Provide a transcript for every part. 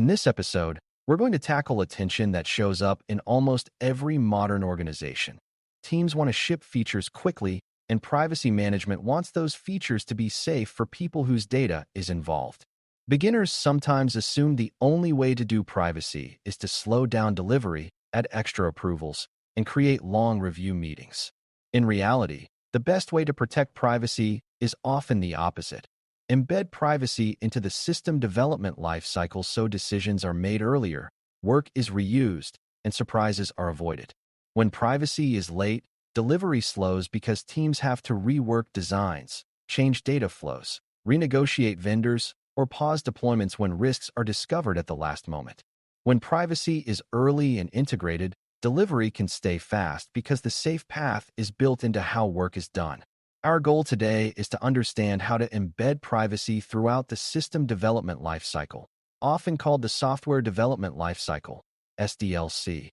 In this episode, we're going to tackle a tension that shows up in almost every modern organization. Teams want to ship features quickly, and privacy management wants those features to be safe for people whose data is involved. Beginners sometimes assume the only way to do privacy is to slow down delivery, add extra approvals, and create long review meetings. In reality, the best way to protect privacy is often the opposite. Embed privacy into the system development lifecycle so decisions are made earlier, work is reused, and surprises are avoided. When privacy is late, delivery slows because teams have to rework designs, change data flows, renegotiate vendors, or pause deployments when risks are discovered at the last moment. When privacy is early and integrated, delivery can stay fast because the safe path is built into how work is done. Our goal today is to understand how to embed privacy throughout the system development lifecycle, often called the software development lifecycle, SDLC,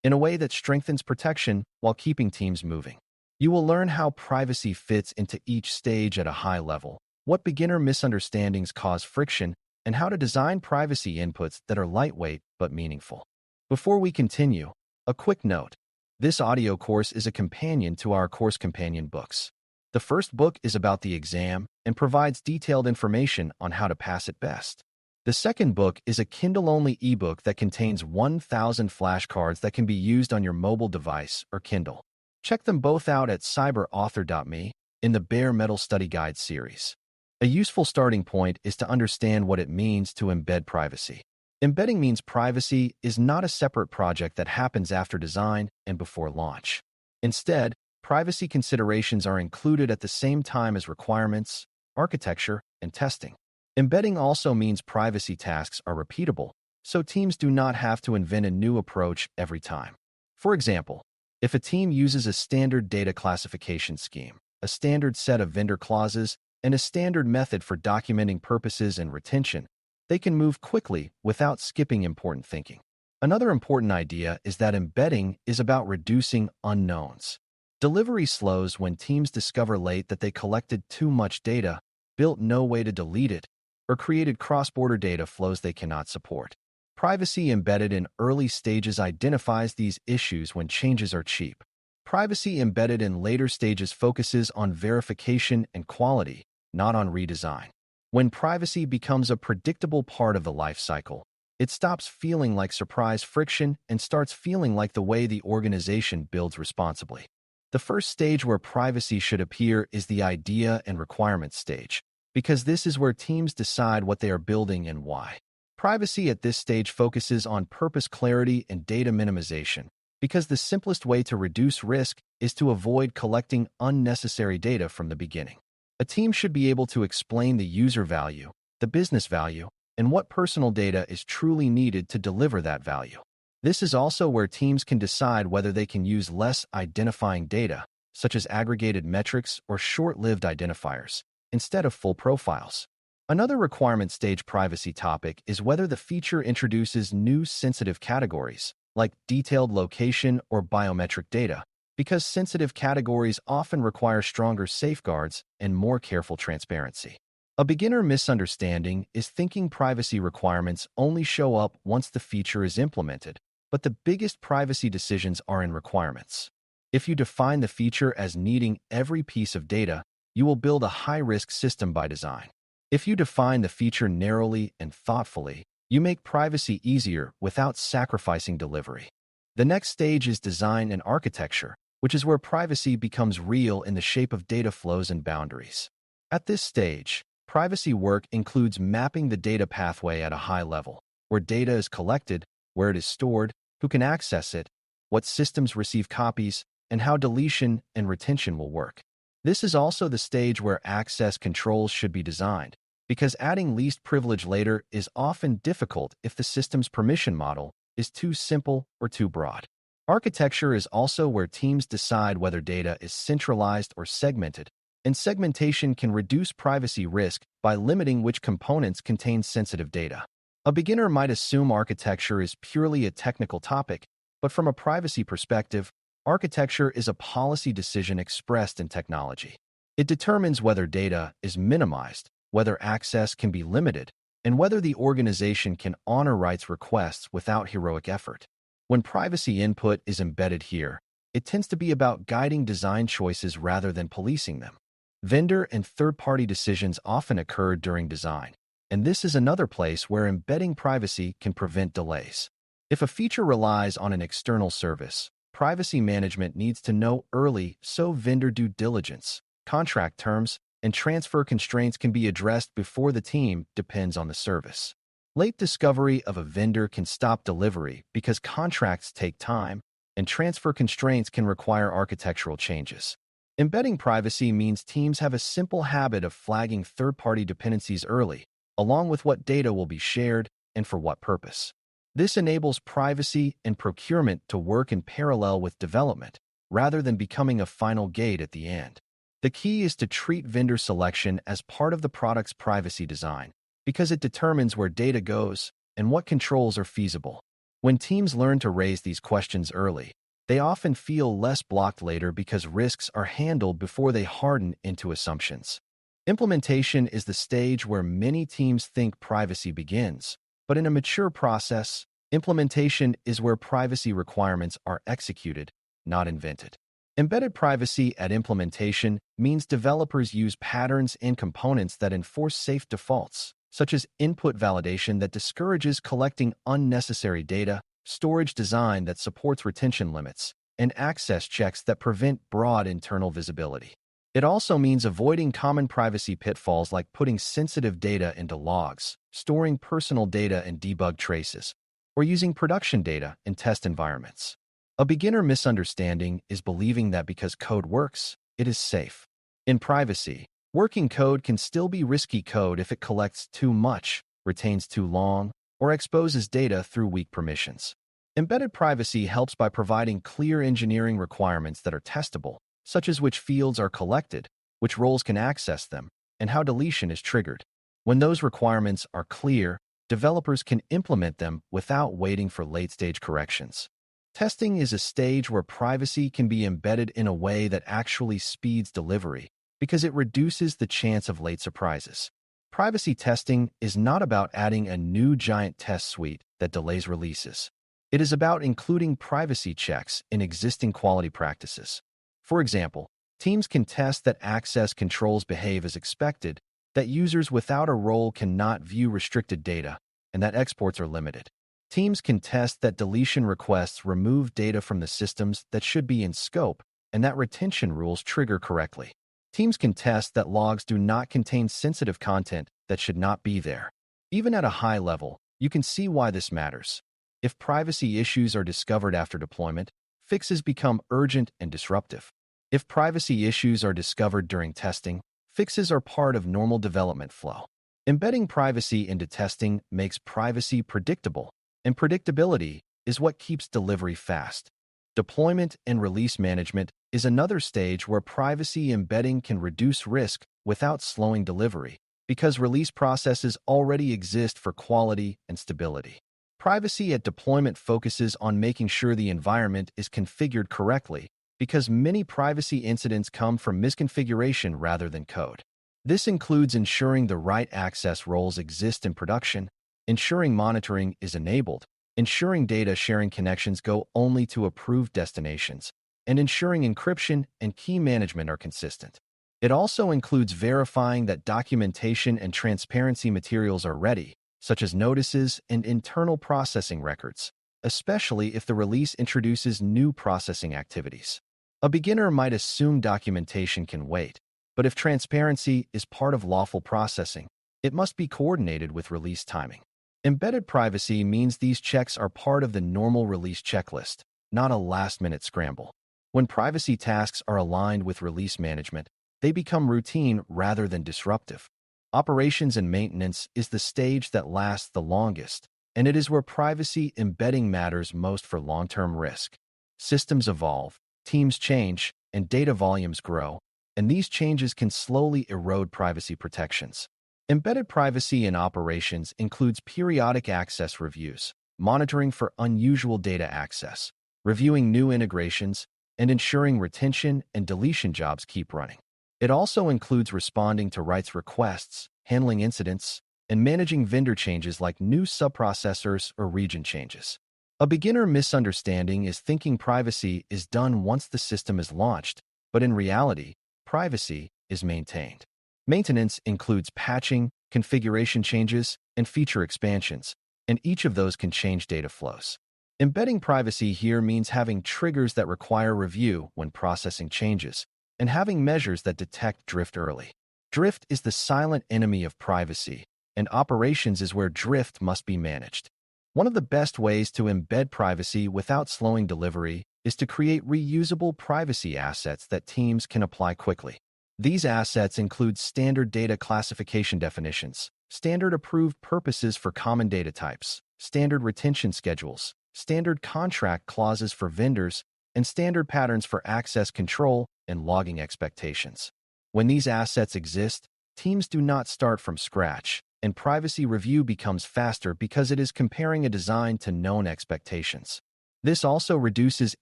in a way that strengthens protection while keeping teams moving. You will learn how privacy fits into each stage at a high level, what beginner misunderstandings cause friction, and how to design privacy inputs that are lightweight but meaningful. Before we continue, a quick note. This audio course is a companion to our course companion books. The first book is about the exam and provides detailed information on how to pass it best. The second book is a Kindle-only ebook that contains 1,000 flashcards that can be used on your mobile device or Kindle. Check them both out at CIPM in the Bare Metal Study Guide series. A useful starting point is to understand what it means to embed privacy. Embedding means privacy is not a separate project that happens after design and before launch. Instead, privacy considerations are included at the same time as requirements, architecture, and testing. Embedding also means privacy tasks are repeatable, so teams do not have to invent a new approach every time. For example, if a team uses a standard data classification scheme, a standard set of vendor clauses, and a standard method for documenting purposes and retention, they can move quickly without skipping important thinking. Another important idea is that embedding is about reducing unknowns. Delivery slows when teams discover late that they collected too much data, built no way to delete it, or created cross-border data flows they cannot support. Privacy embedded in early stages identifies these issues when changes are cheap. Privacy embedded in later stages focuses on verification and quality, not on redesign. When privacy becomes a predictable part of the life cycle, it stops feeling like surprise friction and starts feeling like the way the organization builds responsibly. The first stage where privacy should appear is the idea and requirements stage, because this is where teams decide what they are building and why. Privacy at this stage focuses on purpose clarity and data minimization, because the simplest way to reduce risk is to avoid collecting unnecessary data from the beginning. A team should be able to explain the user value, the business value, and what personal data is truly needed to deliver that value. This is also where teams can decide whether they can use less identifying data, such as aggregated metrics or short-lived identifiers, instead of full profiles. Another requirement stage privacy topic is whether the feature introduces new sensitive categories, like detailed location or biometric data, because sensitive categories often require stronger safeguards and more careful transparency. A beginner misunderstanding is thinking privacy requirements only show up once the feature is implemented, but the biggest privacy decisions are in requirements. If you define the feature as needing every piece of data, you will build a high-risk system by design. If you define the feature narrowly and thoughtfully, you make privacy easier without sacrificing delivery. The next stage is design and architecture, which is where privacy becomes real in the shape of data flows and boundaries. At this stage, privacy work includes mapping the data pathway at a high level, where data is collected, where it is stored, who can access it, what systems receive copies, and how deletion and retention will work. This is also the stage where access controls should be designed, because adding least privilege later is often difficult if the system's permission model is too simple or too broad. Architecture is also where teams decide whether data is centralized or segmented, and segmentation can reduce privacy risk by limiting which components contain sensitive data. A beginner might assume architecture is purely a technical topic, but from a privacy perspective, architecture is a policy decision expressed in technology. It determines whether data is minimized, whether access can be limited, and whether the organization can honor rights requests without heroic effort. When privacy input is embedded here, it tends to be about guiding design choices rather than policing them. Vendor and third-party decisions often occur during design, and this is another place where embedding privacy can prevent delays. If a feature relies on an external service, privacy management needs to know early so vendor due diligence, contract terms, and transfer constraints can be addressed before the team depends on the service. Late discovery of a vendor can stop delivery because contracts take time, and transfer constraints can require architectural changes. Embedding privacy means teams have a simple habit of flagging third-party dependencies early, along with what data will be shared and for what purpose. This enables privacy and procurement to work in parallel with development, rather than becoming a final gate at the end. The key is to treat vendor selection as part of the product's privacy design, because it determines where data goes and what controls are feasible. When teams learn to raise these questions early, they often feel less blocked later because risks are handled before they harden into assumptions. Implementation is the stage where many teams think privacy begins, but in a mature process, implementation is where privacy requirements are executed, not invented. Embedded privacy at implementation means developers use patterns and components that enforce safe defaults, such as input validation that discourages collecting unnecessary data, storage design that supports retention limits, and access checks that prevent broad internal visibility. It also means avoiding common privacy pitfalls like putting sensitive data into logs, storing personal data in debug traces, or using production data in test environments. A beginner misunderstanding is believing that because code works, it is safe. In privacy, working code can still be risky code if it collects too much, retains too long, or exposes data through weak permissions. Embedded privacy helps by providing clear engineering requirements that are testable, such as which fields are collected, which roles can access them, and how deletion is triggered. When those requirements are clear, developers can implement them without waiting for late-stage corrections. Testing is a stage where privacy can be embedded in a way that actually speeds delivery because it reduces the chance of late surprises. Privacy testing is not about adding a new giant test suite that delays releases. It is about including privacy checks in existing quality practices. For example, teams can test that access controls behave as expected, that users without a role cannot view restricted data, and that exports are limited. Teams can test that deletion requests remove data from the systems that should be in scope, and that retention rules trigger correctly. Teams can test that logs do not contain sensitive content that should not be there. Even at a high level, you can see why this matters. If privacy issues are discovered after deployment, fixes become urgent and disruptive. If privacy issues are discovered during testing, fixes are part of normal development flow. Embedding privacy into testing makes privacy predictable, and predictability is what keeps delivery fast. Deployment and release management is another stage where privacy embedding can reduce risk without slowing delivery, because release processes already exist for quality and stability. Privacy at deployment focuses on making sure the environment is configured correctly, because many privacy incidents come from misconfiguration rather than code. This includes ensuring the right access roles exist in production, ensuring monitoring is enabled, ensuring data sharing connections go only to approved destinations, and ensuring encryption and key management are consistent. It also includes verifying that documentation and transparency materials are ready, such as notices and internal processing records, especially if the release introduces new processing activities. A beginner might assume documentation can wait, but if transparency is part of lawful processing, it must be coordinated with release timing. Embedded privacy means these checks are part of the normal release checklist, not a last-minute scramble. When privacy tasks are aligned with release management, they become routine rather than disruptive. Operations and maintenance is the stage that lasts the longest, and it is where privacy embedding matters most for long-term risk. Systems evolve, teams change, and data volumes grow, and these changes can slowly erode privacy protections. Embedded privacy in operations includes periodic access reviews, monitoring for unusual data access, reviewing new integrations, and ensuring retention and deletion jobs keep running. It also includes responding to rights requests, handling incidents, and managing vendor changes like new subprocessors or region changes. A beginner misunderstanding is thinking privacy is done once the system is launched, but in reality, privacy is maintained. Maintenance includes patching, configuration changes, and feature expansions, and each of those can change data flows. Embedding privacy here means having triggers that require review when processing changes, and having measures that detect drift early. Drift is the silent enemy of privacy, and operations is where drift must be managed. One of the best ways to embed privacy without slowing delivery is to create reusable privacy assets that teams can apply quickly. These assets include standard data classification definitions, standard approved purposes for common data types, standard retention schedules, standard contract clauses for vendors, and standard patterns for access control and logging expectations. When these assets exist, teams do not start from scratch, and privacy review becomes faster because it is comparing a design to known expectations. This also reduces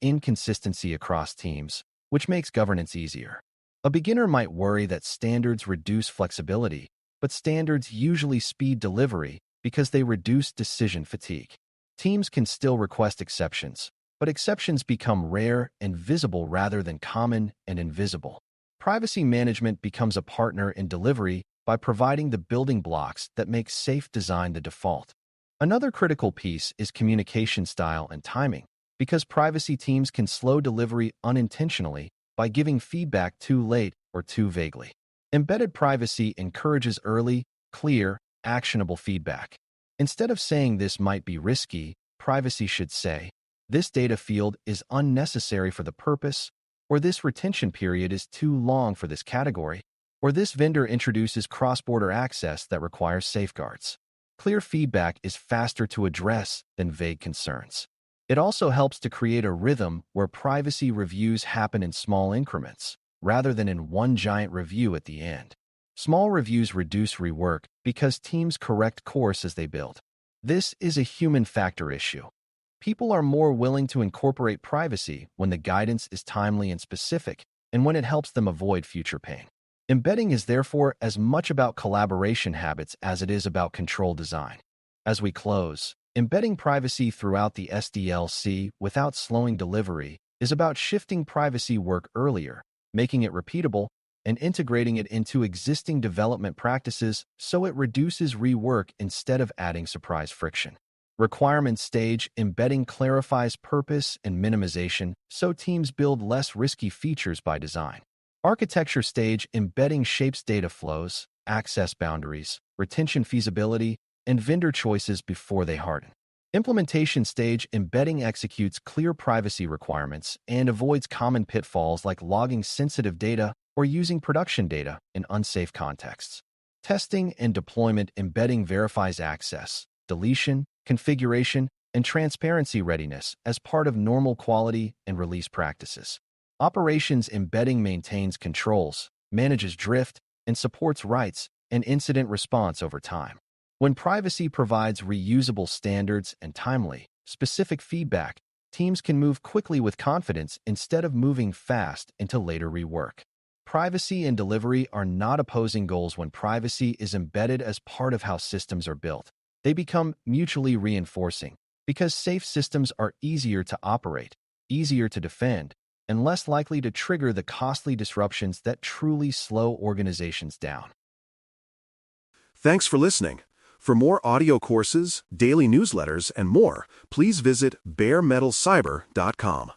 inconsistency across teams, which makes governance easier. A beginner might worry that standards reduce flexibility, but standards usually speed delivery because they reduce decision fatigue. Teams can still request exceptions, but exceptions become rare and visible rather than common and invisible. Privacy management becomes a partner in delivery by providing the building blocks that make safe design the default. Another critical piece is communication style and timing, because privacy teams can slow delivery unintentionally by giving feedback too late or too vaguely. Embedded privacy encourages early, clear, actionable feedback. Instead of saying this might be risky, privacy should say, this data field is unnecessary for the purpose, or this retention period is too long for this category, or this vendor introduces cross-border access that requires safeguards. Clear feedback is faster to address than vague concerns. It also helps to create a rhythm where privacy reviews happen in small increments, rather than in one giant review at the end. Small reviews reduce rework because teams correct course as they build. This is a human factor issue. People are more willing to incorporate privacy when the guidance is timely and specific, and when it helps them avoid future pain. Embedding is therefore as much about collaboration habits as it is about control design. As we close, embedding privacy throughout the SDLC without slowing delivery is about shifting privacy work earlier, making it repeatable, and integrating it into existing development practices so it reduces rework instead of adding surprise friction. Requirement stage embedding clarifies purpose and minimization so teams build less risky features by design. Architecture stage embedding shapes data flows, access boundaries, retention feasibility, and vendor choices before they harden. Implementation stage embedding executes clear privacy requirements and avoids common pitfalls like logging sensitive data or using production data in unsafe contexts. Testing and deployment embedding verifies access, deletion, configuration, and transparency readiness as part of normal quality and release practices. Operations embedding maintains controls, manages drift, and supports rights and incident response over time. When privacy provides reusable standards and timely, specific feedback, teams can move quickly with confidence instead of moving fast into later rework. Privacy and delivery are not opposing goals when privacy is embedded as part of how systems are built. They become mutually reinforcing because safe systems are easier to operate, easier to defend, and less likely to trigger the costly disruptions that truly slow organizations down. Thanks for listening. For more audio courses, daily newsletters, and more, please visit baremetalcyber.com.